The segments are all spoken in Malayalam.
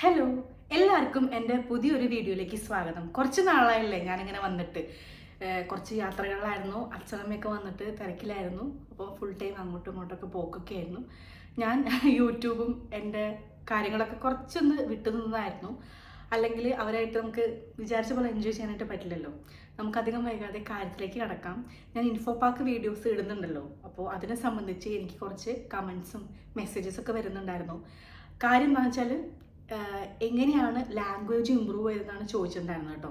ഹലോ, എല്ലാവർക്കും എൻ്റെ പുതിയൊരു വീഡിയോയിലേക്ക് സ്വാഗതം. കുറച്ച് നാളായില്ലേ ഞാനിങ്ങനെ വന്നിട്ട്. കുറച്ച് യാത്രകളിലായിരുന്നു, അച്ഛനമ്മയൊക്കെ വന്നിട്ട് തിരക്കിലായിരുന്നു. അപ്പോൾ ഫുൾ ടൈം അങ്ങോട്ടും ഇങ്ങോട്ടൊക്കെ പോക്കൊക്കെ ആയിരുന്നു. ഞാൻ യൂട്യൂബും എൻ്റെ കാര്യങ്ങളൊക്കെ കുറച്ചൊന്ന് വിട്ടു നിന്നതായിരുന്നു. അല്ലെങ്കിൽ അവരായിട്ട് നമുക്ക് വിചാരിച്ച പോലെ എൻജോയ് ചെയ്യാനായിട്ട് പറ്റില്ലല്ലോ. നമുക്കധികം വൈകാതെ കാര്യത്തിലേക്ക് കടക്കാം. ഞാൻ ഇൻഫോ പാർക്ക് വീഡിയോസ് ഇടുന്നുണ്ടല്ലോ, അപ്പോൾ അതിനെ സംബന്ധിച്ച് എനിക്ക് കുറച്ച് കമൻസും മെസ്സേജസൊക്കെ വരുന്നുണ്ടായിരുന്നു. കാര്യം എന്താണെന്ന് വെച്ചാൽ എങ്ങനെയാണ് ലാംഗ്വേജ് ഇമ്പ്രൂവ് ചെയ്തതെന്നാണ് ചോദിച്ചിട്ടുണ്ടായിരുന്നത് കേട്ടോ.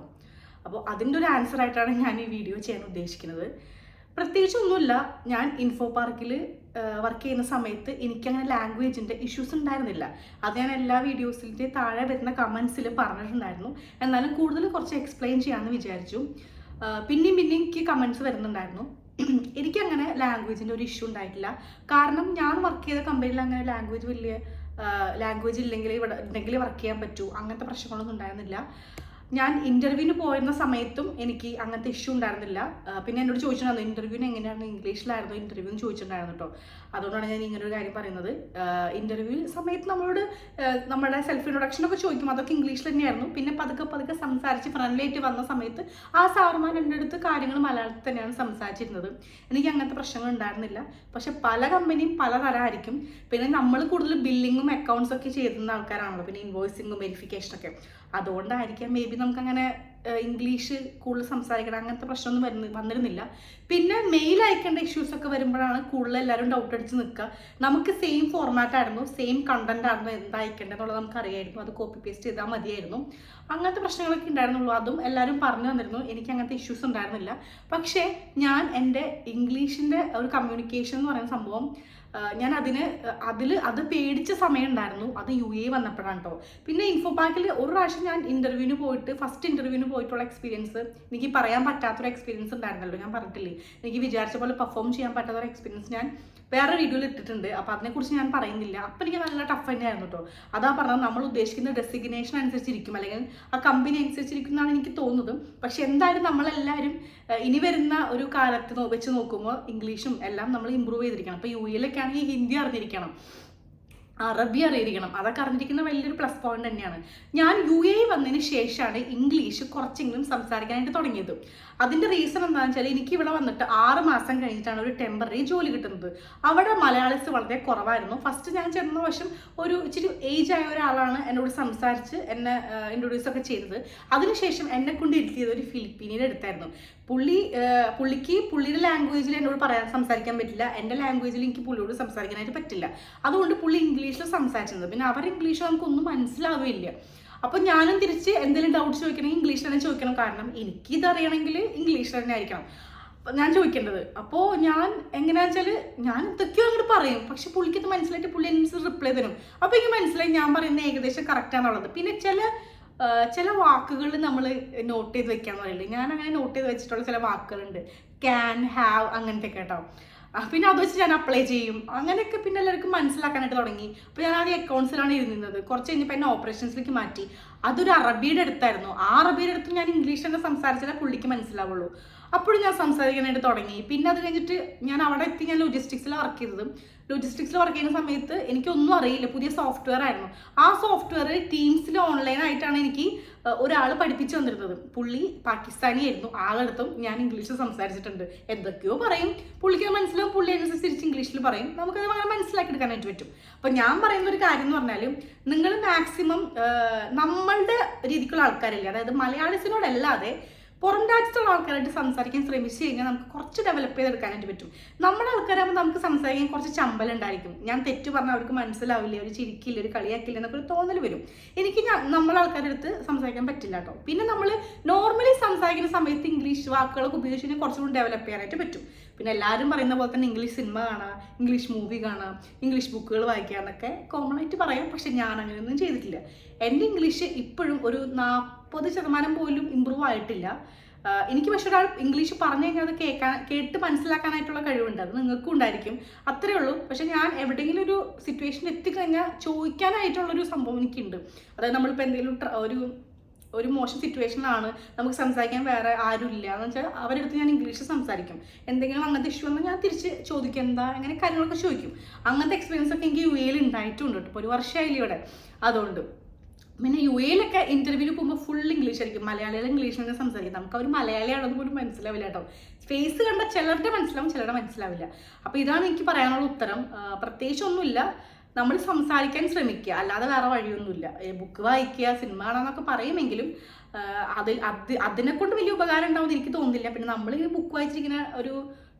അപ്പോൾ അതിൻ്റെ ഒരു ആൻസർ ആയിട്ടാണ് ഞാൻ ഈ വീഡിയോ ചെയ്യാൻ ഉദ്ദേശിക്കുന്നത്. പ്രത്യേകിച്ചൊന്നുമില്ല, ഞാൻ ഇൻഫോ പാർക്കിൽ വർക്ക് ചെയ്യുന്ന സമയത്ത് എനിക്കങ്ങനെ ലാംഗ്വേജിൻ്റെ ഇഷ്യൂസ് ഉണ്ടായിരുന്നില്ല. അത് ഞാൻ എല്ലാ വീഡിയോസിൻ്റെ താഴെ വരുന്ന കമൻസിൽ പറഞ്ഞിട്ടുണ്ടായിരുന്നു. എന്നാലും കൂടുതൽ കുറച്ച് എക്സ്പ്ലെയിൻ ചെയ്യാമെന്ന് വിചാരിച്ചു. പിന്നെയും എനിക്ക് കമൻസ് വരുന്നുണ്ടായിരുന്നു. എനിക്കങ്ങനെ ലാംഗ്വേജിൻ്റെ ഒരു ഇഷ്യൂ ഉണ്ടായിട്ടില്ല. കാരണം ഞാൻ വർക്ക് ചെയ്ത കമ്പനിയിൽ അങ്ങനെ ലാംഗ്വേജ് ഇല്ലെങ്കിൽ ഇവിടെ ഉണ്ടെങ്കിൽ വർക്ക് ചെയ്യാൻ പറ്റൂ, അങ്ങനത്തെ പ്രശ്നങ്ങളൊന്നും ഉണ്ടായിരുന്നില്ല. ഞാൻ ഇൻ്റർവ്യൂവിന് പോയിരുന്ന സമയത്തും എനിക്ക് അങ്ങനത്തെ ഇഷ്യൂ ഉണ്ടായിരുന്നില്ല. പിന്നെ എന്നോട് ചോദിച്ചിട്ടുണ്ടായിരുന്നു ഇൻ്റർവ്യൂവിന് എങ്ങനെയായിരുന്നു, ഇംഗ്ലീഷിലായിരുന്നു ഇൻ്റർവ്യൂ എന്ന് ചോദിച്ചിട്ടുണ്ടായിരുന്നു കേട്ടോ. അതുകൊണ്ടാണ് ഞാൻ ഇങ്ങനൊരു കാര്യം പറയുന്നത്. ഇൻ്റർവ്യൂ സമയത്ത് നമ്മളോട് നമ്മുടെ സെൽഫ് ഇൻട്രൊഡക്ഷനൊക്കെ ചോദിക്കും, അതൊക്കെ ഇംഗ്ലീഷിൽ തന്നെയായിരുന്നു. പിന്നെ പതുക്കെ സംസാരിച്ച് ഫ്രണ്ട്ലിയായിട്ട് വന്ന സമയത്ത് ആ സാറുമാർ എൻ്റെ അടുത്ത് കാര്യങ്ങൾ മലയാളത്തിൽ തന്നെയാണ് സംസാരിച്ചിരുന്നത്. എനിക്ക് അങ്ങനത്തെ പ്രശ്നങ്ങൾ ഉണ്ടായിരുന്നില്ല. പക്ഷെ പല കമ്പനിയും പലതരമായിരിക്കും. പിന്നെ നമ്മൾ കൂടുതൽ ബില്ലിങ്ങും അക്കൗണ്ട്സ് ഒക്കെ ചെയ്യുന്ന ആൾക്കാരാണല്ലോ, പിന്നെ ഇൻവോയ്സിങ്ങും വെരിഫിക്കേഷനൊക്കെ. അതുകൊണ്ടായിരിക്കാം മേ ബി നമുക്കങ്ങനെ ഇംഗ്ലീഷ് കൂടുതൽ സംസാരിക്കണം അങ്ങനത്തെ പ്രശ്നമൊന്നും വന്നിരുന്നില്ല. പിന്നെ മെയിൽ അയക്കേണ്ട ഇഷ്യൂസ് ഒക്കെ വരുമ്പോഴാണ് കൂടുതൽ എല്ലാവരും ഡൗട്ട് അടിച്ച് നിൽക്കുക. നമുക്ക് സെയിം ഫോർമാറ്റ് ആയിരുന്നു, സെയിം കണ്ടന്റ് ആയിരുന്നു, എന്താ അയക്കേണ്ടതെന്നുള്ളത് നമുക്ക് അറിയായിരുന്നു. അത് കോപ്പി പേസ്റ്റ് ചെയ്താൽ മതിയായിരുന്നു. അങ്ങനത്തെ പ്രശ്നങ്ങളൊക്കെ ഉണ്ടായിരുന്നുള്ളൂ. അതും എല്ലാവരും പറഞ്ഞു തന്നിരുന്നു. എനിക്ക് അങ്ങനത്തെ ഇഷ്യൂസ് ഉണ്ടായിരുന്നില്ല. പക്ഷേ ഞാൻ എൻ്റെ ഇംഗ്ലീഷിൻ്റെ ഒരു കമ്മ്യൂണിക്കേഷൻ എന്ന് പറയുന്ന സംഭവം ഞാൻ അത് പേടിച്ച സമയം ഉണ്ടായിരുന്നു. അത് UAE വന്നപ്പോഴാണ് കേട്ടോ. പിന്നെ ഇൻഫോ പാർക്കിൽ ഒരു പ്രാവശ്യം ഞാൻ ഫസ്റ്റ് ഇൻ്റർവ്യൂവിന് പോയിട്ടുള്ള എക്സ്പീരിയൻസ് എനിക്ക് പറയാൻ പറ്റാത്തൊരു എക്സ്പീരിയൻസ് ഉണ്ടായിരുന്നല്ലോ. ഞാൻ പറഞ്ഞിട്ടില്ലേ, എനിക്ക് വിചാരിച്ച പോലെ പെർഫോം ചെയ്യാൻ പറ്റാത്തൊരു എക്സ്പീരിയൻസ് ഞാൻ വേറെ വീഡിയോയിൽ ഇട്ടിട്ടുണ്ട്. അപ്പോൾ അതിനെക്കുറിച്ച് ഞാൻ പറയുന്നില്ല. അപ്പം എനിക്ക് നല്ല ടഫ് തന്നെയായിരുന്നു കേട്ടോ. അതാ പറഞ്ഞത്, നമ്മൾ ഉദ്ദേശിക്കുന്ന ഡെസിഗ്നേഷൻ അനുസരിച്ചിരിക്കും, അല്ലെങ്കിൽ ആ കമ്പനി അനുസരിച്ചിരിക്കും എന്നാണ് എനിക്ക് തോന്നുന്നത്. പക്ഷെ എന്തായാലും നമ്മളെല്ലാവരും ഇനി വരുന്ന ഒരു കാലത്ത് വെച്ച് നോക്കുമ്പോൾ ഇംഗ്ലീഷും എല്ലാം നമ്മൾ ഇമ്പ്രൂവ് ചെയ്തിരിക്കണം. അപ്പോൾ UAE ആണെങ്കിൽ ഹിന്ദി അറിഞ്ഞിരിക്കണം, അറബി അറിയിരിക്കണം. അതൊക്കെ അറിഞ്ഞിരിക്കുന്ന വലിയൊരു പ്ലസ് പോയിന്റ് തന്നെയാണ്. ഞാൻ UAE വന്നതിന് ശേഷമാണ് ഇംഗ്ലീഷ് കുറച്ചെങ്കിലും സംസാരിക്കാനായിട്ട് തുടങ്ങിയത്. അതിൻ്റെ റീസൺ എന്താണെന്ന് വെച്ചാൽ എനിക്ക് ഇവിടെ വന്നിട്ട് 6 മാസം കഴിഞ്ഞിട്ടാണ് ഒരു ടെമ്പററി ജോലി കിട്ടുന്നത്. അവിടെ മലയാളീസ് വളരെ കുറവായിരുന്നു. ഫസ്റ്റ് ഞാൻ ചെന്ന വർഷം ഒരു ഇച്ചിരി ഏജ് ആയ ഒരാളാണ് എന്നോട് സംസാരിച്ച് എന്നെ ഇൻട്രൊഡ്യൂസ് ഒക്കെ ചെയ്തത്. അതിനുശേഷം എന്നെ കൊണ്ട് ഇരുത്തിയത് ഒരു ഫിലിപ്പീനിയുടെ അടുത്തായിരുന്നു. പുള്ളിക്ക് പുള്ളിയുടെ ലാംഗ്വേജിൽ എന്നോട് സംസാരിക്കാൻ പറ്റില്ല, എൻ്റെ ലാംഗ്വേജിൽ എനിക്ക് പുള്ളിയോട് സംസാരിക്കാനായിട്ട് പറ്റില്ല. അതുകൊണ്ട് പുള്ളി ഇംഗ്ലീഷിൽ സംസാരിച്ചത്. പിന്നെ അവർ ഇംഗ്ലീഷ് നമുക്കൊന്നും മനസ്സിലാവില്ല. അപ്പോൾ ഞാനും തിരിച്ച് എന്തെങ്കിലും ഡൗട്ട് ചോദിക്കണമെങ്കിൽ ഇംഗ്ലീഷിൽ തന്നെ ചോദിക്കണം. കാരണം എനിക്കിതറിയണമെങ്കിൽ ഇംഗ്ലീഷിൽ തന്നെ ആയിരിക്കണം ഞാൻ ചോദിക്കേണ്ടത്. അപ്പോൾ ഞാൻ എങ്ങനെയാണെന്ന് വെച്ചാൽ ഞാൻ എന്തൊക്കെയോ അങ്ങോട്ട് പറയും, പക്ഷെ പുള്ളിക്ക് ഇത് മനസ്സിലായിട്ട് പുള്ളി എനിക്ക് റിപ്ലൈ തരും. അപ്പോൾ എനിക്ക് മനസ്സിലായി ഞാൻ പറയുന്നത് ഏകദേശം കറക്റ്റാണെന്നുള്ളത്. പിന്നെ ചില വാക്കുകൾ നമ്മൾ നോട്ട് ചെയ്ത് വെക്കാന്ന് പറയില്ലേ, ഞാൻ അങ്ങനെ നോട്ട് ചെയ്ത് വെച്ചിട്ടുള്ള ചില വാക്കുകളുണ്ട്. ക്യാൻ, ഹാവ്, അങ്ങനത്തെ കേട്ടോ. പിന്നെ അത് വെച്ച് ഞാൻ അപ്ലൈ ചെയ്യും. അങ്ങനെയൊക്കെ പിന്നെ എല്ലാവർക്കും മനസ്സിലാക്കാനായിട്ട് തുടങ്ങി. അപ്പോൾ ഞാൻ ആദ്യം അക്കൗണ്ട്സിലാണ് ഇരുന്നത്. കുറച്ച് കഴിഞ്ഞപ്പോൾ എന്നെ ഓപ്പറേഷൻസിലേക്ക് മാറ്റി. അതൊരു അറബിയുടെ അടുത്തായിരുന്നു. ആ അറബിയുടെ അടുത്ത് ഞാൻ ഇംഗ്ലീഷ് തന്നെ സംസാരിച്ചാലേ പുള്ളിക്ക് മനസ്സിലാവുള്ളൂ. അപ്പോഴും ഞാൻ സംസാരിക്കാനായിട്ട് തുടങ്ങി. പിന്നെ അത് കഴിഞ്ഞിട്ട് ഞാൻ അവിടെ എത്തി. ഞാൻ ലോജിസ്റ്റിക്സിലാണ് വർക്ക് ചെയ്തത്. ലോജിസ്റ്റിക്സിൽ വർക്ക് ചെയ്യുന്ന സമയത്ത് എനിക്കൊന്നും അറിയില്ല, പുതിയ സോഫ്റ്റ്വെയർ ആയിരുന്നു. ആ സോഫ്റ്റ്വെയർ ടീംസിൽ ഓൺലൈനായിട്ടാണ് എനിക്ക് ഒരാൾ പഠിപ്പിച്ചു തന്നിരുന്നത്. പുള്ളി പാകിസ്ഥാനി ആയിരുന്നു. ആളെടുത്തും ഞാൻ ഇംഗ്ലീഷിൽ സംസാരിച്ചിട്ടുണ്ട്. എന്തൊക്കെയോ പറയും, പുള്ളിക്ക് മനസ്സിലാവും, പുള്ളി അനുസരിച്ച് തിരിച്ച് ഇംഗ്ലീഷിൽ പറയും. നമുക്കത് അങ്ങനെ മനസ്സിലാക്കി എടുക്കാനായിട്ട് പറ്റും. അപ്പം ഞാൻ പറയുന്ന ഒരു കാര്യം എന്ന് പറഞ്ഞാൽ, നിങ്ങൾ മാക്സിമം നമ്മളുടെ രീതിക്കുള്ള ആൾക്കാരില്ലേ, അതായത് മലയാളീസിനോടല്ലാതെ പുറം രാജ്യത്തുള്ള ആൾക്കാരായിട്ട് സംസാരിക്കാൻ ശ്രമിച്ചു കഴിഞ്ഞാൽ നമുക്ക് കുറച്ച് ഡെവലപ്പ് ചെയ്തെടുക്കാനായിട്ട് പറ്റും. നമ്മുടെ ആൾക്കാരാകുമ്പോൾ നമുക്ക് സംസാരിക്കാൻ കുറച്ച് ചമ്പലുണ്ടായിരിക്കും. ഞാൻ തെറ്റ് പറഞ്ഞാൽ അവർക്ക് മനസ്സിലാവില്ല, ഒരു ചിരിക്കില്ല, ഒരു കളിയാക്കില്ല എന്നൊക്കെ ഒരു തോന്നൽ വരും. എനിക്ക് നമ്മളെ ആൾക്കാരുടെ അടുത്ത് സംസാരിക്കാൻ പറ്റില്ല കേട്ടോ. പിന്നെ നമ്മൾ നോർമലി സംസാരിക്കുന്ന സമയത്ത് ഇംഗ്ലീഷ് വാക്കുകളൊക്കെ ഉപയോഗിച്ച് കഴിഞ്ഞാൽ കുറച്ചുകൂടി ഡെവലപ്പ് ചെയ്യാനായിട്ട് പറ്റും. പിന്നെ എല്ലാവരും പറയുന്ന പോലെ തന്നെ ഇംഗ്ലീഷ് സിനിമ കാണാം, ഇംഗ്ലീഷ് മൂവി കാണാം, ഇംഗ്ലീഷ് ബുക്കുകൾ വായിക്കുക എന്നൊക്കെ കോമൺ ആയിട്ട് പറയാം. പക്ഷെ ഞാൻ അങ്ങനെയൊന്നും ചെയ്തിട്ടില്ല. എൻ്റെ ഇംഗ്ലീഷ് ഇപ്പോഴും ഒരു 40% പോലും ഇമ്പ്രൂവ് ആയിട്ടില്ല. എനിക്ക് പക്ഷെ ഒരാൾ ഇംഗ്ലീഷ് പറഞ്ഞു കഴിഞ്ഞാൽ അത് കേട്ട് മനസ്സിലാക്കാനായിട്ടുള്ള കഴിവുണ്ട്. അത് നിങ്ങൾക്കും ഉണ്ടായിരിക്കും. അത്രേ ഉള്ളൂ. പക്ഷെ ഞാൻ എവിടെയെങ്കിലും ഒരു സിറ്റുവേഷൻ എത്തിക്കഴിഞ്ഞാൽ ചോദിക്കാനായിട്ടുള്ളൊരു സംഭവം എനിക്കുണ്ട്. അതായത് നമ്മളിപ്പോൾ എന്തെങ്കിലും ഒരു മോശം സിറ്റുവേഷനിലാണ്, നമുക്ക് സംസാരിക്കാൻ വേറെ ആരും ഇല്ല എന്ന് വെച്ചാൽ അവരുടെ അടുത്ത് ഞാൻ ഇംഗ്ലീഷ് സംസാരിക്കും. എന്തെങ്കിലും അങ്ങനത്തെ ഇഷ്യൂ വന്നാൽ ഞാൻ തിരിച്ച് ചോദിക്കും, എന്താ അങ്ങനെ കാര്യങ്ങളൊക്കെ ചോദിക്കും. അങ്ങനത്തെ എക്സ്പീരിയൻസ് ഒക്കെ എനിക്ക് UAE ഉണ്ടായിട്ടുണ്ട് കേട്ടോ. ഇപ്പോൾ 1 വർഷമായില്ല ഇവിടെ. അതുകൊണ്ട് പിന്നെ യു എയിലൊക്കെ ഇന്റർവ്യൂവിന് പോകുമ്പോൾ ഫുൾ ഇംഗ്ലീഷ് ആയിരിക്കും. മലയാളികൾ ഇംഗ്ലീഷ് തന്നെ സംസാരിക്കും. നമുക്ക് അവർ മലയാളിയാണെന്ന് പോലും മനസ്സിലാവില്ല കേട്ടോ. ഫേസ് കണ്ട ചിലരുടെ മനസ്സിലാവും, ചിലരുടെ മനസ്സിലാവില്ല. അപ്പോൾ ഇതാണ് എനിക്ക് പറയാനുള്ള ഉത്തരം. പ്രത്യേകിച്ചൊന്നുമില്ല, നമ്മൾ സംസാരിക്കാൻ ശ്രമിക്കുക, അല്ലാതെ വേറെ വഴിയൊന്നുമില്ല. ബുക്ക് വായിക്കുക, സിനിമ കാണാന്നൊക്കെ പറയുമെങ്കിലും അതിനെക്കൊണ്ട് വലിയ ഉപകാരം ഉണ്ടാവുമെന്ന് എനിക്ക് തോന്നുന്നില്ല. പിന്നെ നമ്മൾ ഈ ബുക്ക് വായിച്ചിരിക്കുന്ന ഒരു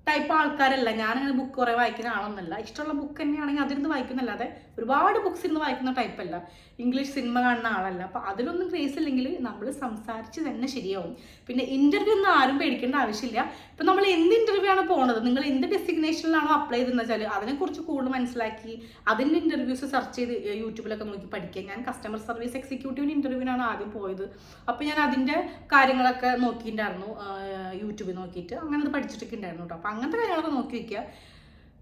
ടൈപ്പ് ആൾക്കാരല്ല. ഞാനങ്ങനെ ബുക്ക് കുറേ വായിക്കുന്ന ആളൊന്നല്ല. ഇഷ്ടമുള്ള ബുക്ക് തന്നെയാണെങ്കിൽ അതിരുന്ന് വായിക്കുന്നല്ലാതെ ഒരുപാട് ബുക്സ് ഇരുന്ന് വായിക്കുന്ന ടൈപ്പല്ല. ഇംഗ്ലീഷ് സിനിമ കാണുന്ന ആളല്ല. അപ്പോൾ അതിലൊന്നും ക്രേസ് ഇല്ലെങ്കിൽ നമ്മൾ സംസാരിച്ച് തന്നെ ശരിയാവും. പിന്നെ ഇൻ്റർവ്യൂ ഒന്നും ആരും പേടിക്കേണ്ട ആവശ്യമില്ല. ഇപ്പം നമ്മൾ എന്ത് ഇൻ്റർവ്യൂ ആണ് പോകുന്നത്, നിങ്ങൾ എന്ത് ഡെസിഗ്നേഷനിലാണോ അപ്ലൈ ചെയ്തെന്ന് വെച്ചാൽ അതിനെക്കുറിച്ച് കൂടുതൽ മനസ്സിലാക്കി അതിൻ്റെ ഇൻ്റർവ്യൂസ് സെർച്ച് ചെയ്ത് യൂട്യൂബിലൊക്കെ നോക്കി പഠിക്കുക. ഞാൻ കസ്റ്റമർ സർവീസ് എക്സിക്യൂട്ടീവിൻ്റെ ഇൻ്റർവ്യൂവിനാണ് ആദ്യം പോയത്. അപ്പോൾ ഞാൻ അതിൻ്റെ കാര്യങ്ങളൊക്കെ നോക്കിയിട്ടുണ്ടായിരുന്നു, യൂട്യൂബിൽ നോക്കിയിട്ട് അങ്ങനെ അത് പഠിച്ചിട്ടൊക്കെ ഉണ്ടായിരുന്നു കേട്ടോ. അപ്പോൾ അങ്ങനത്തെ കാര്യങ്ങളൊക്കെ നോക്കി വയ്ക്കുക,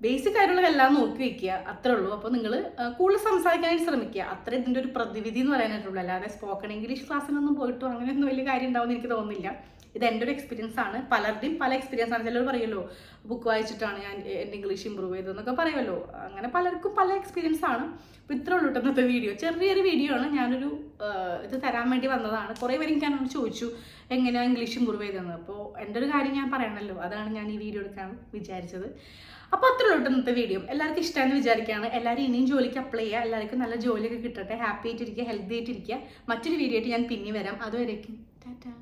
ബേസിക് ആയിട്ടുള്ളതെല്ലാം നോക്കി വയ്ക്കുക, അത്രേ ഉള്ളൂ. അപ്പോൾ നിങ്ങൾ കൂടുതൽ സംസാരിക്കാനായിട്ട് ശ്രമിക്കുക. അത്ര ഇതിൻ്റെ ഒരു പ്രതിവിധി എന്ന് പറയാനായിട്ടുള്ളൂ. അല്ലാതെ സ്പോക്കൺ ഇംഗ്ലീഷ് ക്ലാസ്സിനൊന്നും പോയിട്ടോ അങ്ങനെയൊന്നും വലിയ കാര്യം ഉണ്ടാവുമെന്ന് എനിക്ക് തോന്നുന്നില്ല. ഇത് എൻ്റെ ഒരു എക്സ്പീരിയൻസ് ആണ്. പലരുടെയും പല എക്സ്പീരിയൻസ് ആണ്. ചിലർ പറയുമല്ലോ ബുക്ക് വായിച്ചിട്ടാണ് ഞാൻ എൻ്റെ ഇംഗ്ലീഷ് ഇമ്പ്രൂവ് ചെയ്തതെന്നൊക്കെ പറയുമല്ലോ. അങ്ങനെ പലർക്കും പല എക്സ്പീരിയൻസ് ആണ്. അപ്പോൾ ഇത്രേ ഉള്ളൂ കേട്ടോ ഇന്നത്തെ വീഡിയോ. ചെറിയൊരു വീഡിയോ ആണ്. ഞാനൊരു ഇത് തരാൻ വേണ്ടി വന്നതാണ്. കുറേ പേര് എനിക്ക് എന്നോട് ചോദിച്ചു എങ്ങനെയാണ് ഇംഗ്ലീഷ് ഇമ്പ്രൂവ് ചെയ്തതെന്ന്. അപ്പോൾ എൻ്റെ ഒരു കാര്യം ഞാൻ പറയണമല്ലോ, അതാണ് ഞാൻ ഈ വീഡിയോ എടുക്കാൻ വിചാരിച്ചത്. അപ്പോൾ അത്രേ ഉള്ളൂ ഇന്നത്തെ വീഡിയോ. എല്ലാവർക്കും ഇഷ്ടമാണെന്ന് വിചാരിക്കുകയാണ്. എല്ലാവരും ഇനിയും ജോലിക്ക് അപ്ലൈ ചെയ്യുക. എല്ലാവർക്കും നല്ല ജോലിയൊക്കെ കിട്ടട്ടെ. ഹാപ്പി ആയിട്ടിരിക്കുക, ഹെൽത്തി ആയിട്ടിരിക്കുക. മറ്റൊരു വീഡിയോ ആയിട്ട് ഞാൻ പിന്നെ വരാം. അതുവരേക്കും ടാറ്റാ.